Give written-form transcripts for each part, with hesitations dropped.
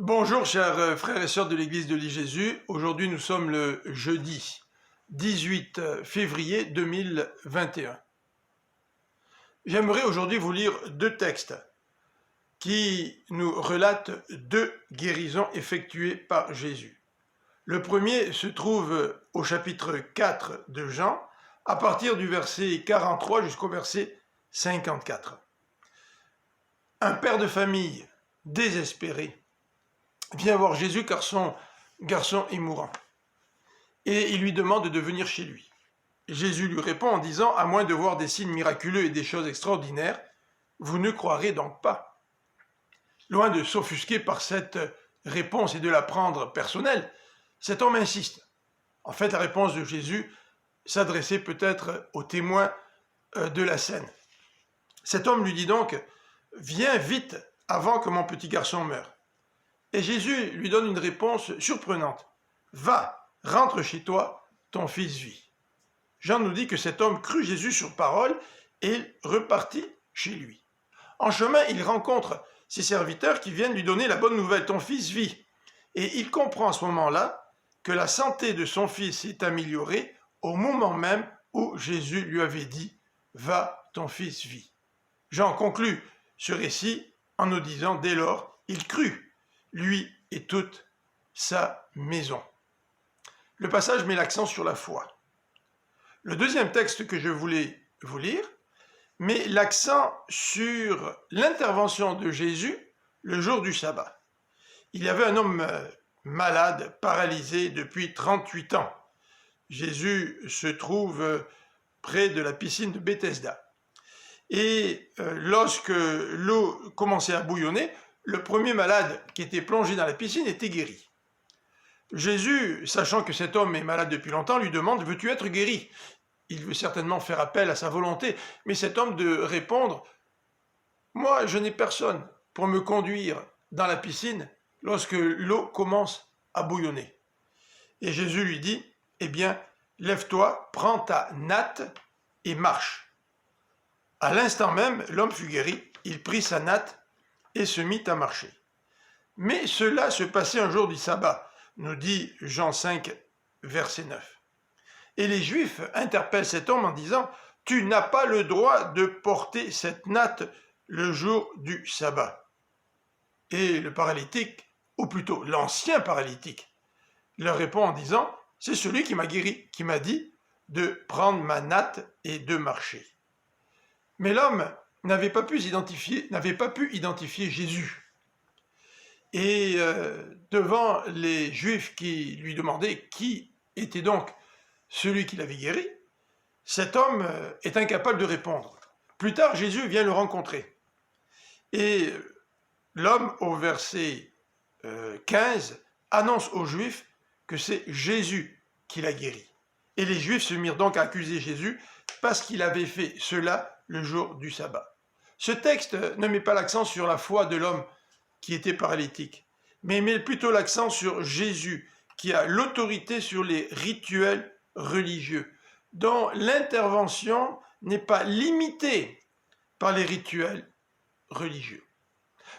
Bonjour chers frères et sœurs de l'église de l'I-Jésus. Aujourd'hui nous sommes le jeudi 18 février 2021. J'aimerais aujourd'hui vous lire deux textes qui nous relatent deux guérisons effectuées par Jésus. Le premier se trouve au chapitre 4 de Jean, à partir du verset 43 jusqu'au verset 54. Un père de famille désespéré vient voir Jésus car son garçon est mourant. Et il lui demande de venir chez lui. Jésus lui répond en disant « À moins de voir des signes miraculeux et des choses extraordinaires, vous ne croirez donc pas. » Loin de s'offusquer par cette réponse et de la prendre personnelle, cet homme insiste. En fait, la réponse de Jésus s'adressait peut-être aux témoins de la scène. Cet homme lui dit donc « Viens vite avant que mon petit garçon meure. » Et Jésus lui donne une réponse surprenante. « Va, rentre chez toi, ton fils vit. » Jean nous dit que cet homme crut Jésus sur parole et il repartit chez lui. En chemin, il rencontre ses serviteurs qui viennent lui donner la bonne nouvelle, ton fils vit. Et il comprend à ce moment-là que la santé de son fils est améliorée au moment même où Jésus lui avait dit « Va, ton fils vit. » Jean conclut ce récit en nous disant dès lors, il crut, lui et toute sa maison. Le passage met l'accent sur la foi. Le deuxième texte que je voulais vous lire met l'accent sur l'intervention de Jésus le jour du sabbat. Il y avait un homme malade, paralysé depuis 38 ans. Jésus se trouve près de la piscine de Bethesda. Et lorsque l'eau commençait à bouillonner, le premier malade qui était plongé dans la piscine était guéri. Jésus, sachant que cet homme est malade depuis longtemps, lui demande « Veux-tu être guéri ?» Il veut certainement faire appel à sa volonté, mais cet homme de répondre « Moi, je n'ai personne pour me conduire dans la piscine lorsque l'eau commence à bouillonner. » Et Jésus lui dit « Eh bien, lève-toi, prends ta natte et marche. » À l'instant même, l'homme fut guéri, il prit sa natte et se mit à marcher. Mais cela se passait un jour du sabbat, nous dit Jean 5, verset 9. Et les Juifs interpellent cet homme en disant « Tu n'as pas le droit de porter cette natte le jour du sabbat. » Et le paralytique, ou plutôt l'ancien paralytique, leur répond en disant « C'est celui qui m'a guéri, qui m'a dit de prendre ma natte et de marcher. » Mais l'homme n'avait pas pu identifier Jésus. Et devant les Juifs qui lui demandaient qui était donc celui qui l'avait guéri, cet homme est incapable de répondre. Plus tard, Jésus vient le rencontrer. Et l'homme, au verset 15, annonce aux Juifs que c'est Jésus qui l'a guéri. Et les Juifs se mirent donc à accuser Jésus parce qu'il avait fait cela le jour du sabbat. Ce texte ne met pas l'accent sur la foi de l'homme qui était paralytique, mais met plutôt l'accent sur Jésus, qui a l'autorité sur les rituels religieux, dont l'intervention n'est pas limitée par les rituels religieux.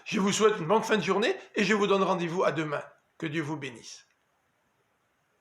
Je vous souhaite une bonne fin de journée et je vous donne rendez-vous à demain. Que Dieu vous bénisse.